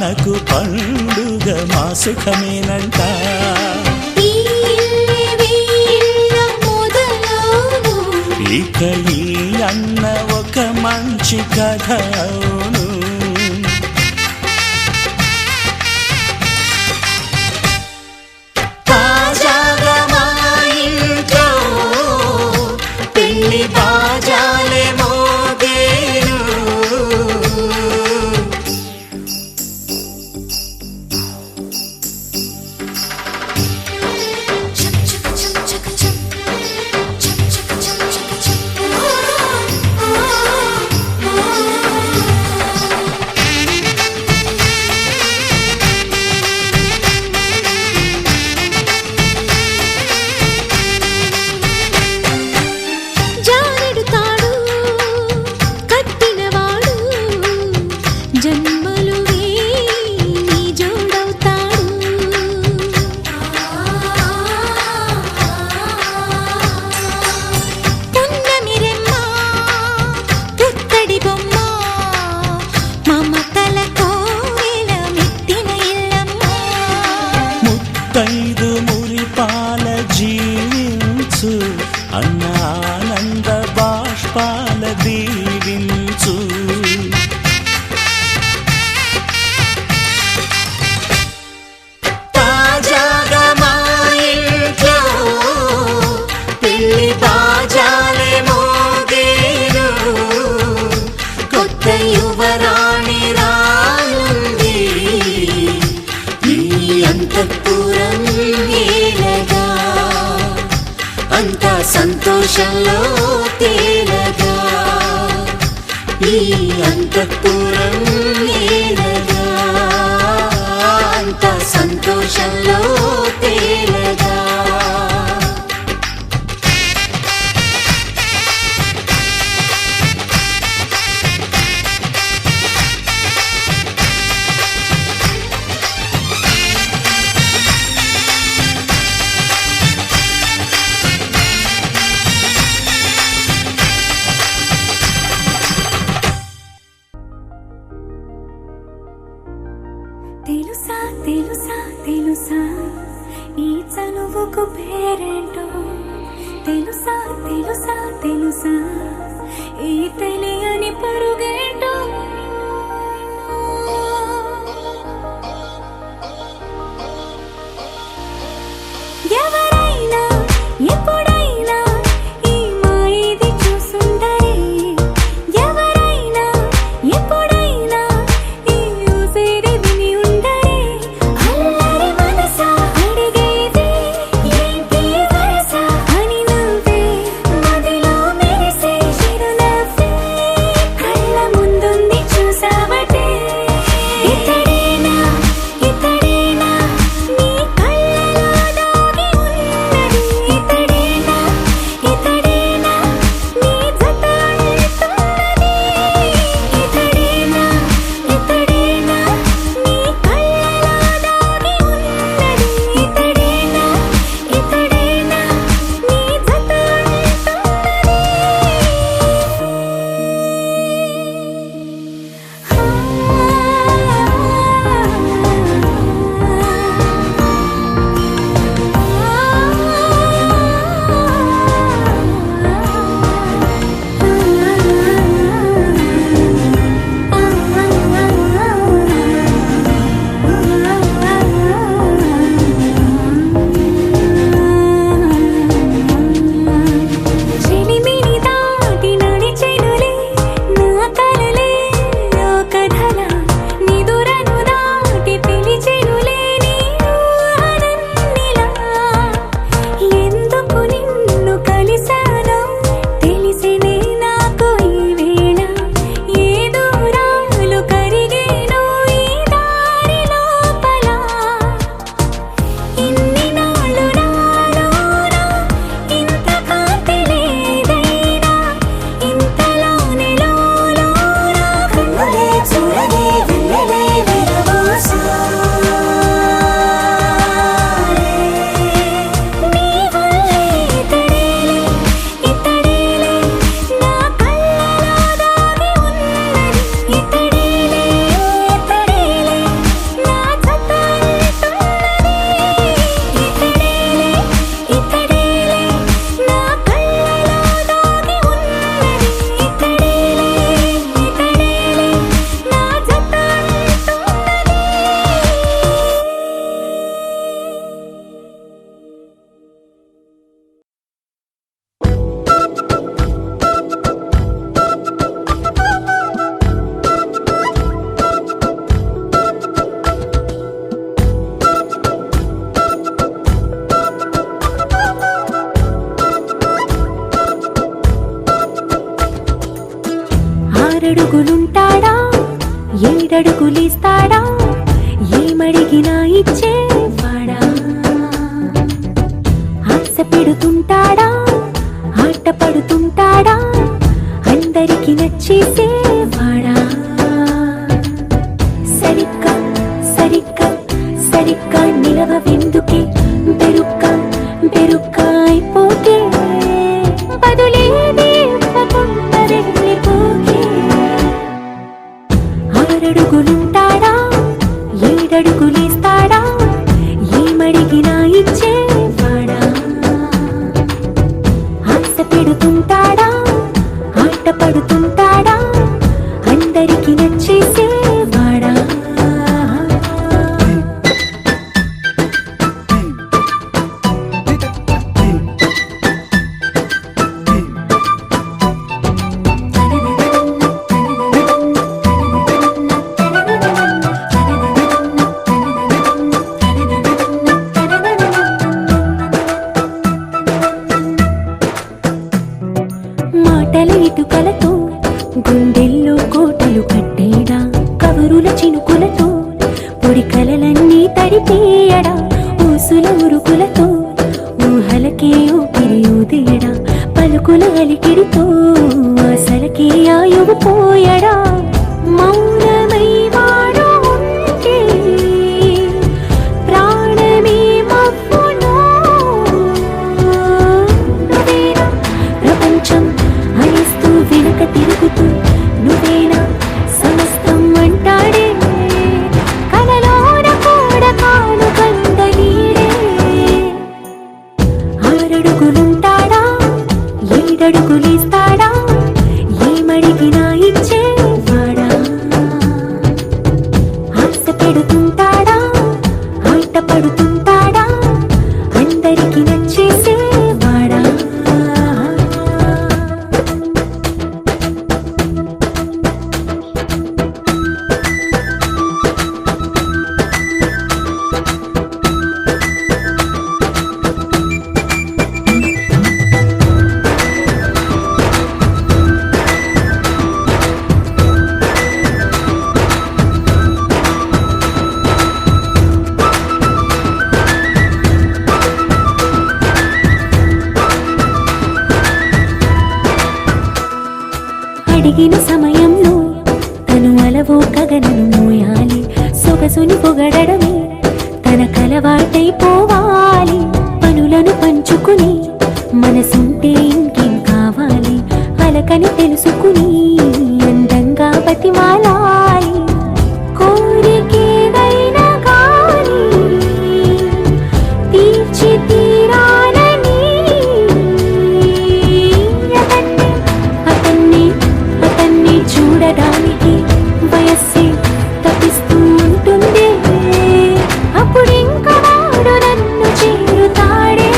మనకు పండుగ మా సుఖమేనంట. ఇక ఈ అన్న ఒక మంచి కథ అవును. తాజాగా మా ఇంట్లో పెళ్లి బాజాలే మోగేను. ముత్తైదు మురిపాల జీవించు అన్న ఆనంద బాష్పాల దీవించు. తాజాగా మా ఇంట్లో పెళ్లి బాజాలే మోగేను. కొత్త యువరాణి రానుంది ఈ అంతఃపురం ఏలగా. అంతా సంతోషంలో తేలగా ఈ అంతఃపురం ఏలగా. అంతా సంతోషంలో తేలగా. తెలుసా తెలుసా తెలుసా ఈ చనువుకు పేరేంటో. తెలుసా తెలుసా తెలుసా ఈ తెలియని పరుగేంటో. ఎవరైనా ఎప్పుడైనా ఈ మాయది చూసుండరే. ఎవరైనా ఎప్పుడైనా ఈ ఊసేది విని ఉండరే. అల్లరి మనసా అడిగేది ఏంటి వరసా అని నువ్వే మదిలో మెరిసే చిరునవ్వే. కళ్ళ ముందు ఆరడుగులుంటాడా ఏడడుగులేస్తాడా ఏమడిగినా ఇచ్చేవాడా ఆశ పెడుతుంటాడా ఆట పడుతుంటాడా అందరికి నచ్చేసేవాడా సరిగ్గా సరిగ్గా సరిగ్గా నిలవెందుకే బెరుక్క బెరుక్క అయిపోతే బదులేది ఇవ్వకుండా వెళ్ళిపోకే ఆరడుగులుంటాడా ఏడడుగులేస్తాడా ఏమడిగినా ఇచ్చేవాడా ఆశ పెడుతుంటాడా ఆట పడుతుంటాడా అందరికి నచ్చేసేవాడా మాటల ఇటుకలతో గుండెల్లో కోటలు కట్టేడా కవరుల చినుకులతో పొడి కలలన్నీ తడిపేయడా ఊసుల ఉరుకులతో ఊహలకే ఊపిరి ఊదేయడా పలుకుల అలికిడితో ఆశలకే ఆయువు పోయడా మౌనమై వాడు ఉంటే ప్రాణమే మబ్బులో నువ్వేనా ప్రపంచం అనిస్తూ వెనుక తిరుగుతూ నువ్వేనా సమస్తం అంటాడే కలలోన కూడా కాను కంద నీడే ఆరడుగులుంటాడా ఏడడుగులేస్తాడా ఏమడిగినా ఇచ్చేవాడా ఆశ పెడుతుంటాడా ఆట పడుతుంటాడా అందరికి నచ్చేసేవాడా అడిగిన సమయంలో తను అలవో గగనను మోయాలి సొగసుని పొగడమే తన కలవాటైపోవాలి పనులను పంచుకుని మనసుంటే ఇంకేం కావాలి అలకని తెలుసుకుని అందంగా బతిమాలాలి కోరికేదైనా కానీ తీర్చి తీరాలని అతన్ని చూడడానికి వయస్సే తప్పిస్తూ ఉంటుంది అప్పుడింక వాడు నన్ను చేరుతాడే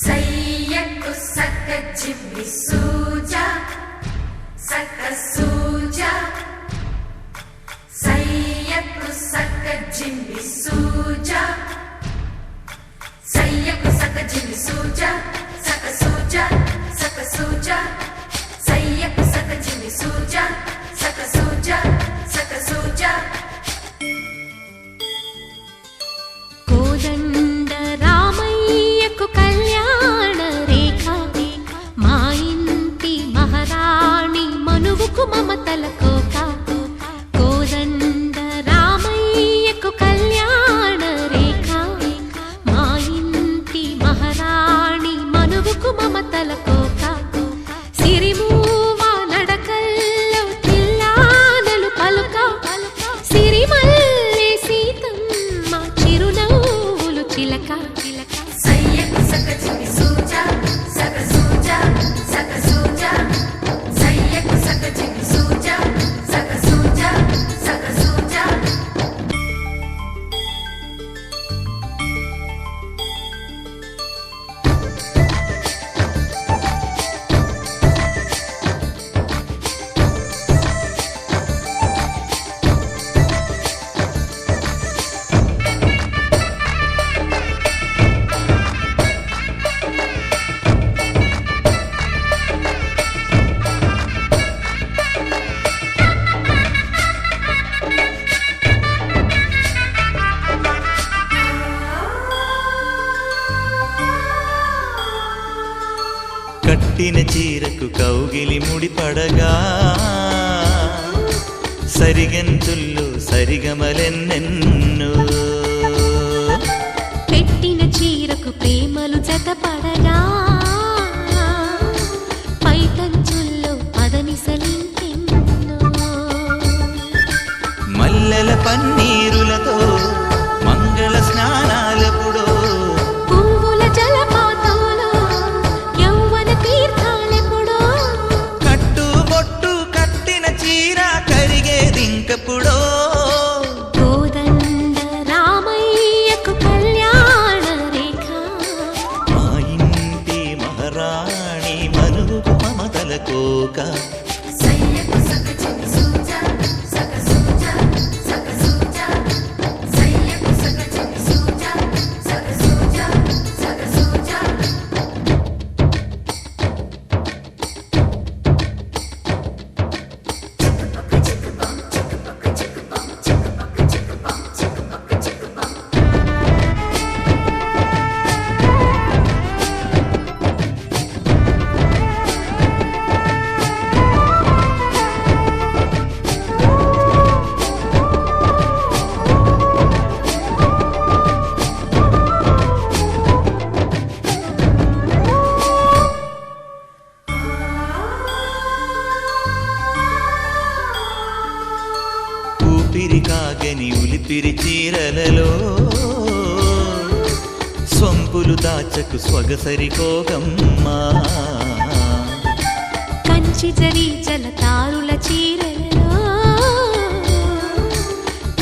సయ్యకు సక్క జిమ్మి సూజా సక్క సూజా సయ్యకు సక్క జిమ్మి సూజా సయ్యకు సక్క జిమ్మి సూజా సక్క సూజా సక్క సూజా సయ్యకు సక్క జిమ్మి సూజా సక్క సూజా సక్క సూజా కోదండ రామయ్యకు కళ్యాణ రేఖ మా ఇంటి మహారాణి మనువుకు మమతల కోక కోదండ రామయ్యకు కళ్యాణ రేఖ మా ఇంటి మహారాణి కట్టిన చీరకు కౌగిలి ముడిపడగా సరిగంతుల్లో సరిగమలెన్నెన్నో పెట్టిన చీరకు ప్రేమలు జతపడగా పైకంచుల్లో పదనిసలింకెన్నో మల్లెల పన్నీరులతో మంగళ స్నానాలెప్పుడో పువ్వుల జలపాతంలో యౌవన తీర్థాలెప్పుడో కట్టుబొట్టు కట్టిన చీర కరిగేదింకప్పుడో కోదండ రామయ్యకు కళ్యాణ రేఖ మా ఇంటి మహారాణి మనువుకు మమతల కోక సయ్యకు సక చిన్ని సూజ సక సూజ సక సూజ సయ్యకు సక చిన్ని సూజ సక సూజ సక సూజ ఊపిరి కాగని ఉలిపిరి చీరలలో స్వంపులు దాచకు స్వగసరి కోగమ్మా కంచి జరి జలతారుల చీరలలో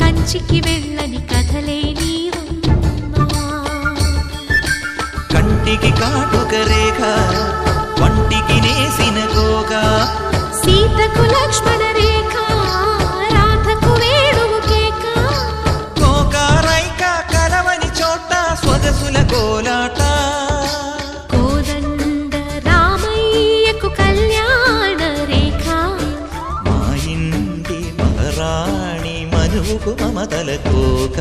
కంచికి వెళ్ళని కథలే నీవమ్మా కంటికి కాటుక రేఖ వంటికి నేసిన కోగా సీతకు లక్ష్మణ రేఖ రాధకు వేణువు కేక కోకారైక కలవని చోట స్వగసుల కోలాట కోదండ రామయ్యకు కళ్యాణ రేఖ మా ఇంటి మహారాణి మనువుకు మమతల కోక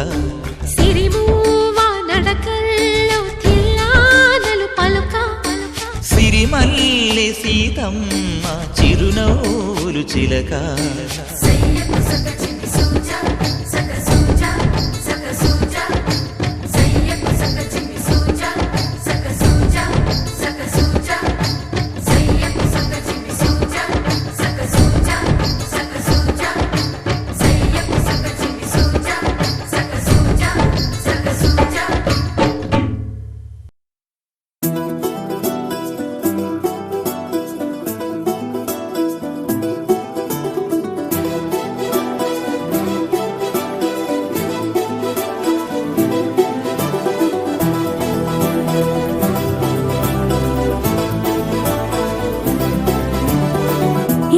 సిరిమూవ నడకల్లో తిల్లానలు పలుక సిరిమల్లె సీతమ్మ చిరునవ్వులు చిలక సయ్యకు సక చిన్ని సూజ సక సూజ సక సూజ సయ్యకు సక చిన్ని సూజ సక సూజ సక సూజ సయ్యకు సక చిన్ని సూజ సక సూజ సక సూజ సయ్యకు సక చిన్ని సూజ సక సూజ సక సూజ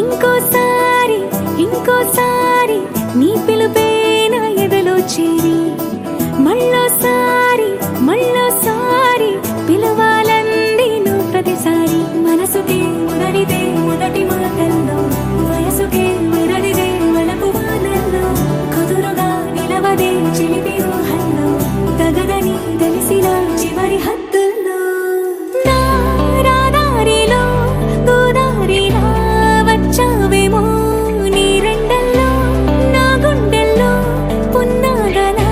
ఇంకోసారి ఇంకోసారి నీ పిలుపే నా ఎదలో చేరి మళ్ళోసారి మళ్ళోసారి పిలవాలంది నువ్వు ప్రతిసారి మనసుకే ముదడిదే మొదటి మాటల్లో వయసుకే మురడిదే వలపు వానల్లో కుదురుగా నిలవదే చిలిపి ఊహల్లో తగదని తెలిసిన చివరి హద్దుల్లో నా రాదారిలో గోదారిలా వచ్చావేమో నీ రెండల్లో నా గుండెల్లో పున్నాగలా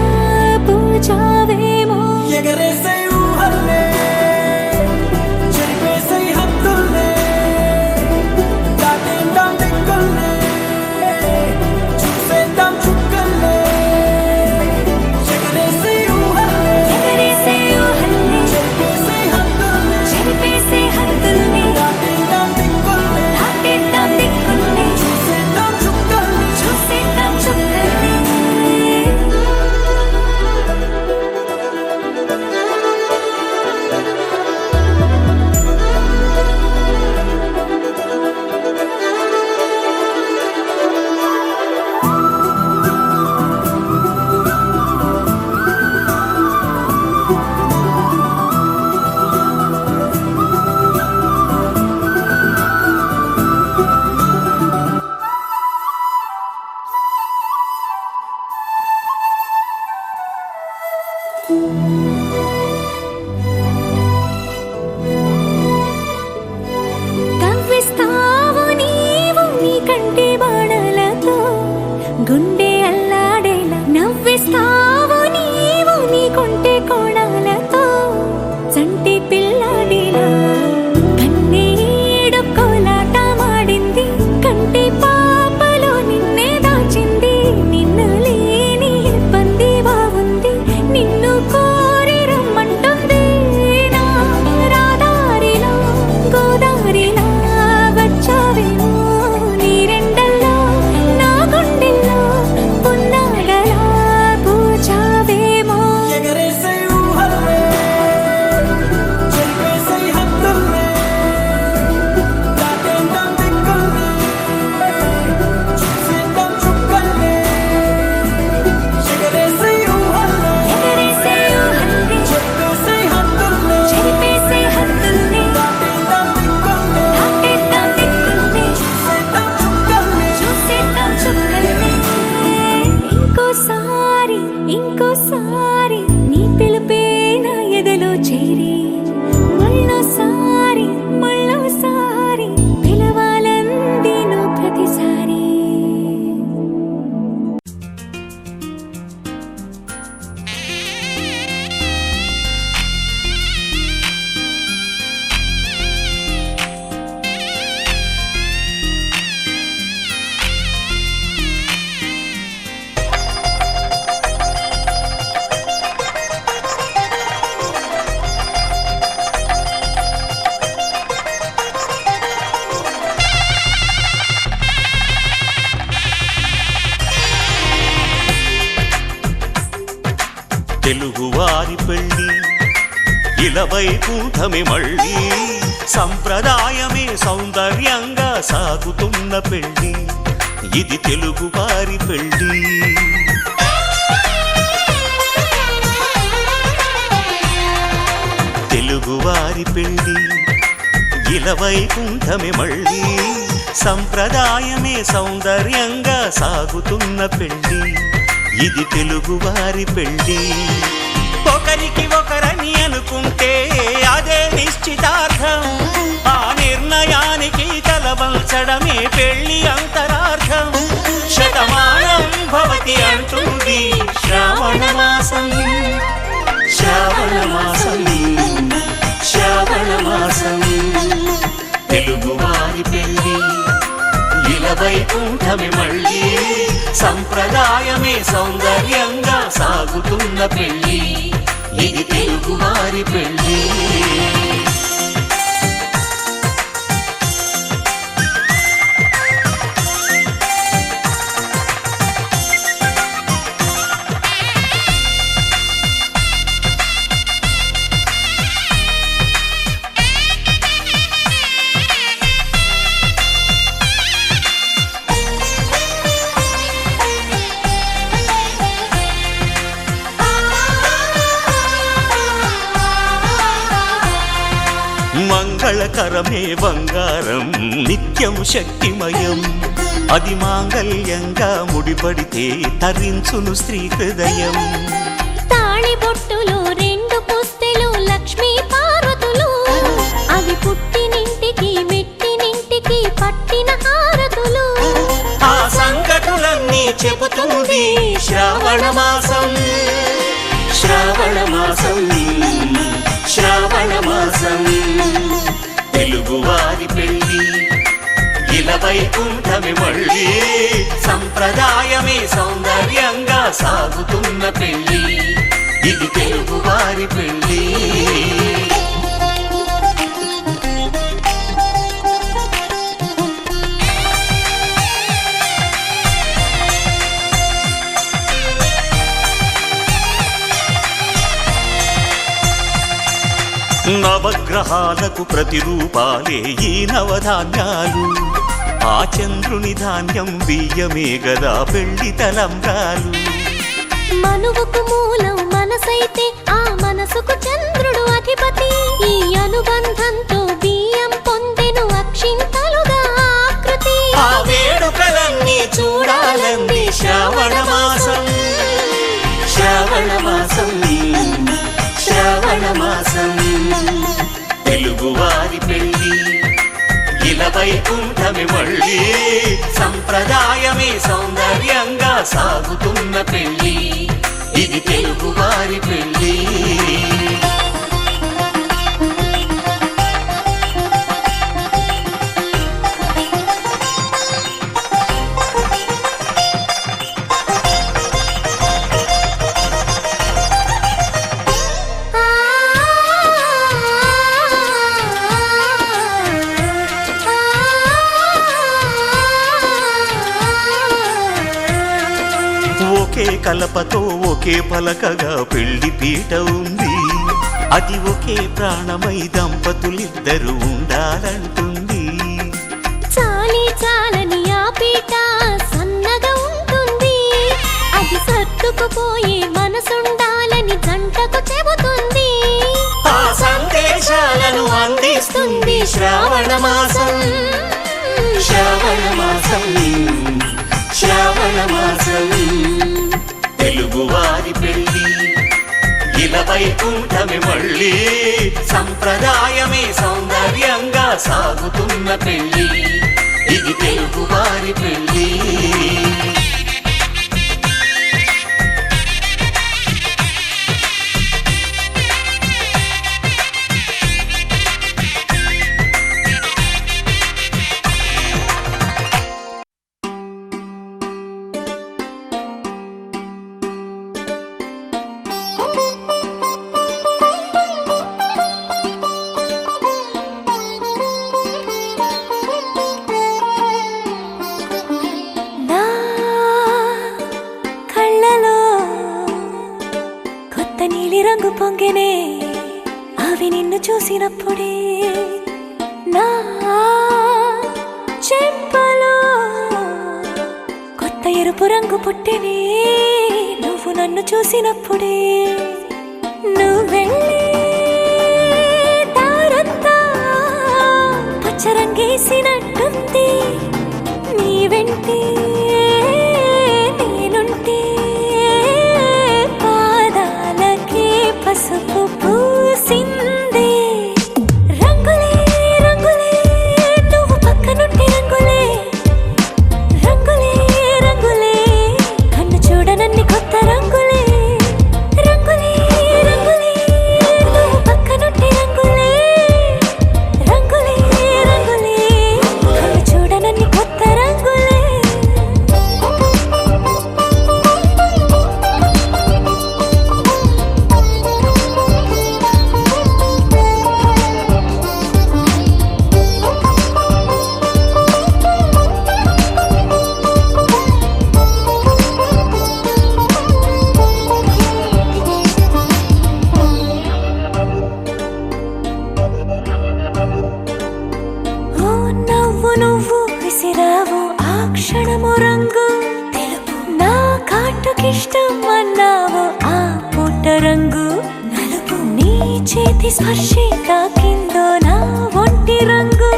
ఇలవైకుంఠమే మళ్ళీ సంప్రదాయమే సౌందర్యంగా సాగుతున్న పెళ్ళి ఇది తెలుగువారి పెళ్ళి తెలుగువారి పెళ్ళి ఇలవైకుంఠమే మళ్ళీ సంప్రదాయమే సౌందర్యంగా సాగుతున్న పెళ్ళి ఇది తెలుగువారి పెళ్ళి ఒకరికి ఒకరని అనుకుంటే అదే నిశ్చితార్థం ఆ నిర్ణయానికి తలవంచడమే పెళ్లి అంతరార్థం శతమానం భవతి అంటుంది శ్రావణ మాసం శ్రావణ మాసం శ్రావణ మాసం తెలుగువారి పెళ్ళి ఇలవైకుంఠమే మళ్ళీ సంప్రదాయమే సౌందర్యంగా సాగుతున్న పెళ్ళి ఇది తెలుగువారి పెళ్ళి మంగళకరమే బంగారం నిత్యం శక్తిమయం అది మాంగళ్యంగా ముడిపడితే తరించును స్త్రీ హృదయం తాళి బొట్టులో రెండు పుస్తెలు లక్ష్మీ పార్వతులు అవి పుట్టినింటికి మెట్టినింటికి పట్టిన హారతులు ఆ సంగతులన్నీ చెబుతుంది శ్రావణ మాసం శ్రావణ మాసం శ్రావణ మాసం తెలుగువారి పెళ్ళి ఇలవైకుంఠమే మళ్ళీ సంప్రదాయమే సౌందర్యంగా సాగుతున్న పెళ్ళి ఇది తెలుగువారి పెళ్ళి నవగ్రహాలకు ప్రతిరూపాలే ఈ నవధాన్యాలు ఆ చంద్రుని ధాన్యం బియ్యమే గదా పెళ్లి తలంబ్రాలు మనువుకు మూలం మనసైతే ఆ మనసుకు చంద్రుడు అధిపతి ఈ అనుబంధంతో బియ్యం పొందెను అక్షింతలుగా ఆకృతి ఆ వేడుకలన్నీ చూడాలంది శ్రావణ మాసం శ్రావణ మాసం శ్రావణ మాసం తెలుగువారి పెళ్ళి ఇలవైకుంఠమే మళ్ళీ సంప్రదాయమే సౌందర్యంగా సాగుతున్న పెళ్ళి ఇది తెలుగువారి పెళ్ళి ఒకే కలపతో ఒకే పలకగా పెళ్లి పీట ఉంది అది ఒకే ప్రాణమై దంపతులిద్దరూ ఉండాలంటుంది చాలి చాలని ఆ పీట సన్నగా ఉంటుంది అది సర్దుకుపోయే మనసుండాలని జంటకు చెబుతుంది ఆ సందేశాలను అందిస్తుంది శ్రావణ మాసం శ్రావణ మాసం శ్రావణ మాసం తెలుగువారి పెళ్ళి ఇలవైకుంఠమే మళ్ళీ సంప్రదాయమే సౌందర్యంగా సాగుతున్న పెళ్ళి ఇది తెలుగువారి పెళ్ళి నా చూసినప్పుడే నా చెంపలో కొత్త ఎరుపు రంగు పుట్టినే నువ్వు నన్ను చూసినప్పుడే నువ్వు వెళ్ళే దారంతా పచ్చరంగేసినట్టుంది నీ వెంటే నేనుంటే పాదాలకే పసుపు పూసిందే రంగులే రంగులే నువ్వు పక్కనుంటే రంగులే రంగులే రంగులే కన్ను చూడనన్ని కొత్త రంగులే రంగులే రంగులే నువ్వు పక్కనుంటే రంగులే రంగులే రంగులే కన్ను చూడనన్ని కొత్త రంగులే ఓ నవ్వు నువ్వు విసిరావు ఆ క్షణము రంగు తెలుపు నా కాటుకిష్టం అన్నావు ఆ పుట్ట రంగు నలుపు నీ చేతి స్పర్శే తాకిందో నా ఒంటి రంగు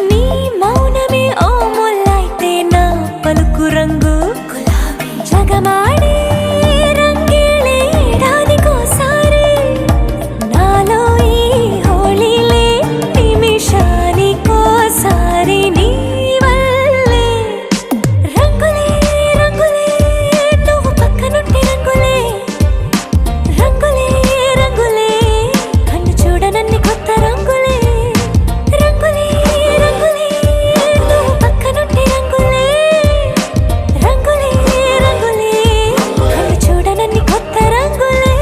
నీ మౌనమే ఓ ముల్లైతే నా పలుకు రంగు గులాబీ జగమాడే రంగేళే ఏడాదికోసారి నాలో ఈ హోళీలే నిమిషానికోసారి నీ వల్లే రంగులే రంగులే నువ్వు పక్కనుంటే రంగులే రంగులే రంగులే కన్ను చూడనన్ని కొత్త రంగులే రంగులే రంగులే నువ్వు పక్కనుంటే రంగులే రంగులే రంగులే కన్ను చూడనన్ని కొత్త రంగులే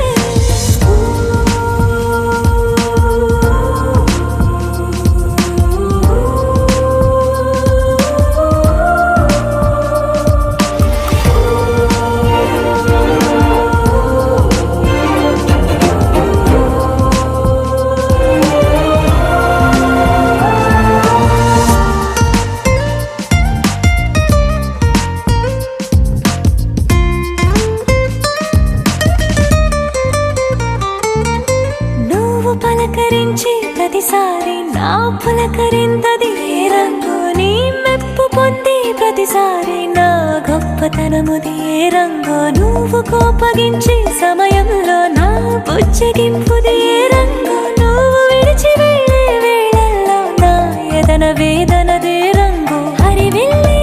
నువ్వు పలకరించి ప్రతిసారి నా పులకరింతది ఏ రంగు నీ మెప్పు పొంది ప్రతిసారి నా గొప్పతనముది ఏ రంగు నువ్వు కోపగించే సమయంలో నా బుజ్జగింపుది ఏ రంగు నువ్వు విడిచి వెళ్ళే వేళల్లో నా ఎదన వేదనదే రంగు హరివిల్లే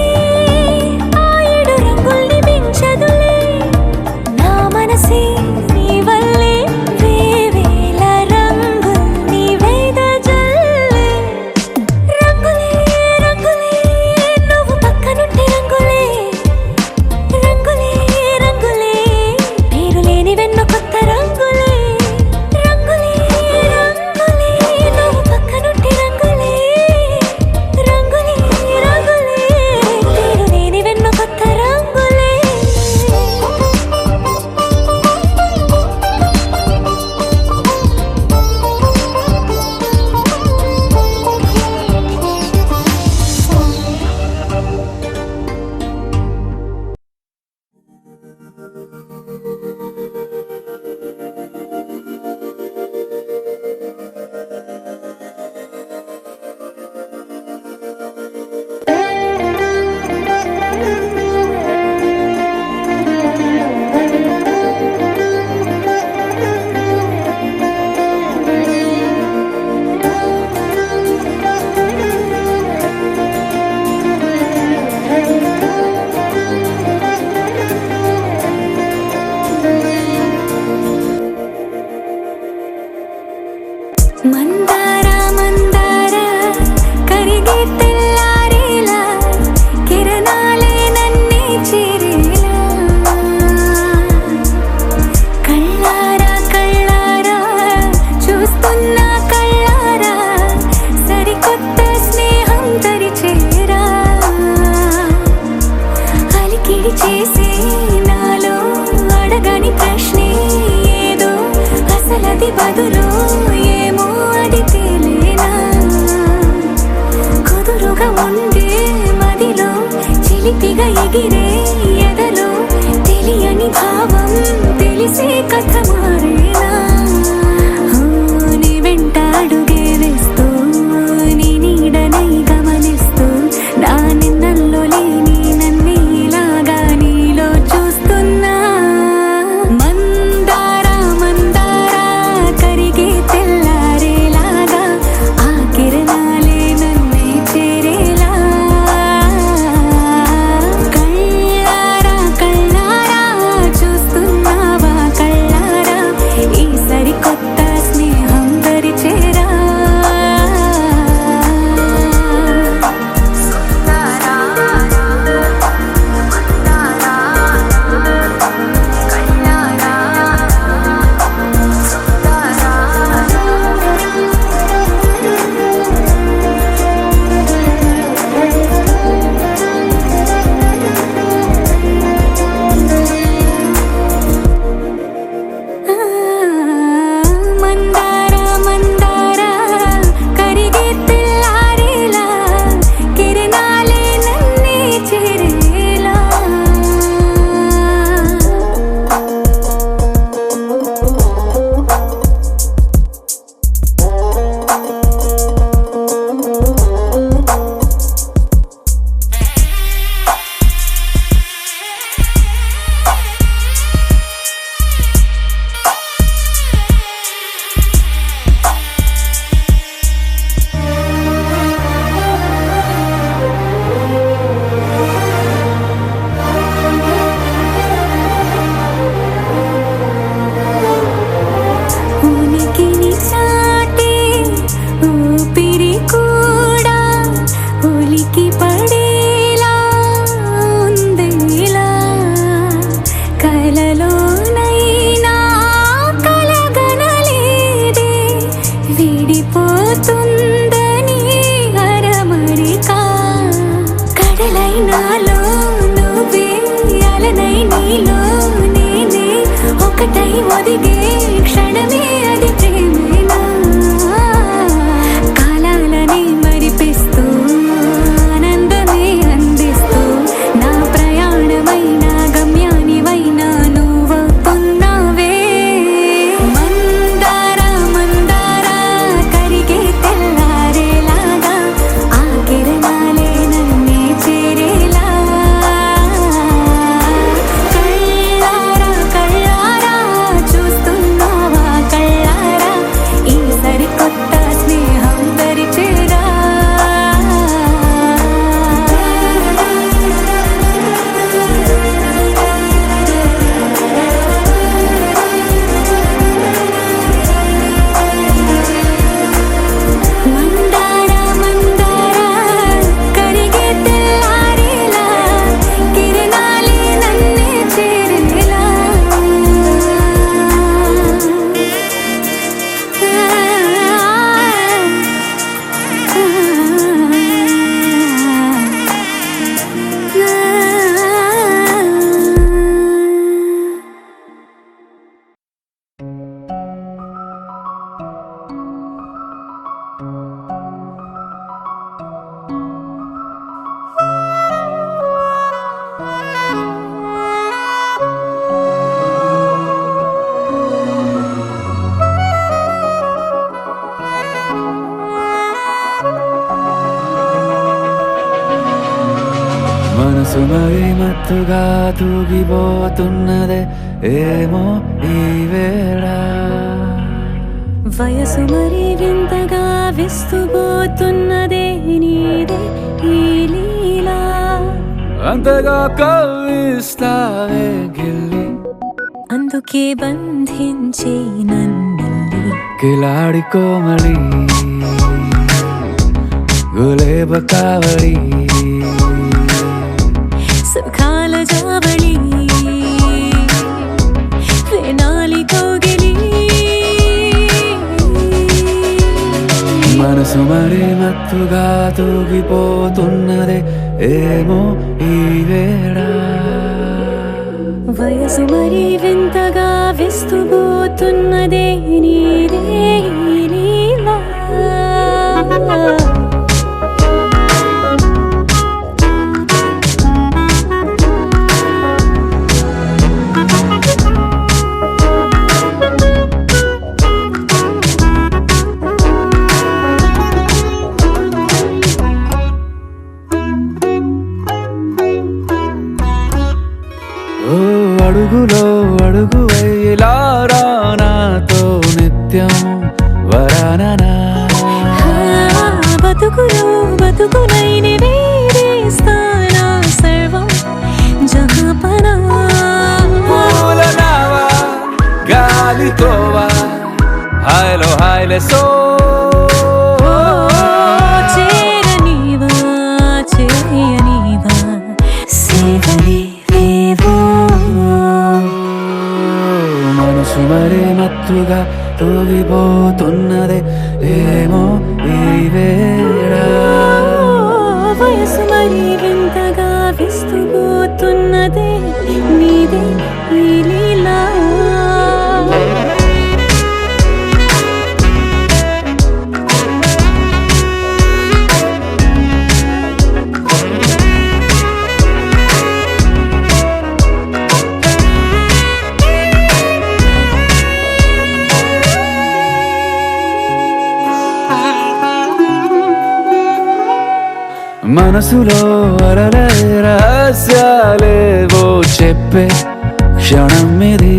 ఆ ఏడు రంగుల్ని మించదులే నా మనసే నీ వల్లే వేవేల రంగుల్ని వెదజల్లే రంగులే రంగులే నువ్వు పక్కనుంటే రంగులే రంగులే రంగులే పేరు లేని వెన్న కొత్త రంగులే రంగులే రంగులే ఊపిరి కూడా ఉలికి పడేలా ఉందేలా కలలోనైనా కలగనలేదే విడిపోతుందని అరమరిక కడలైనాలో నువ్వే అలనై నీలో నేనే ఒకటై ఒదిగే క్షణమే అది ప్రేమేనా కాలాలని మరిపిస్తూ ఆనందమే అందిస్తూ నా ప్రయాణమైన గమ్యానివైనా నువ్వవుతున్నావే మందార మందార కరిగే తెల్లారేలాగా ఆ కిరణాలే నన్నే చేరేలా కళ్ళారా కళ్ళారా చూస్తున్నావా కళ్ళారా ఈ సరికొత్త స్నేహం దరిచేరా మందార మందార కరిగే తెల్లారేలా కిరణాలే నన్నే చేరేలా మనసు మరి మత్తుగా తూగిపోతున్నదే ఏమో ఈ వేళ వయసు మరి వింతగా విస్తుపోతున్నదే నీదే ఈ లీలా అంతగా కవ్విస్తావే గిల్లి అందుకే బంధించే నన్నిల్లి కిలాడి కోమలి గులేబ కావడి సుఖాల జావళి వేనాలి కోగిలి మనసు మరి మత్తుగా తూగిపోతున్నదే ఏమో ఈ వేళ వయసు మరి వింతగా విస్తుపోతున్నదే నీదే ఈ లీలా ఓ అడుగులో అడుగు వేలారా నాతో నిత్యం వరాననా బతుకులో బతుకులైన వేరేస్తానా సర్వం జహాపనా పూల నావా గాలితోవా హాయ్లో హాయ్లే సో చేరనీవా చేయనీవా సేవలే వేవో మనసు మరి మత్తుగా తూగిపోతున్నదే ఏమో ఈ వేళ వయసు మరి వింతగా విస్తుపోతున్నదే నీదే ఈ లీలా మనసులో అరలే రహస్యాలేవో చెప్పే క్షణం ఇది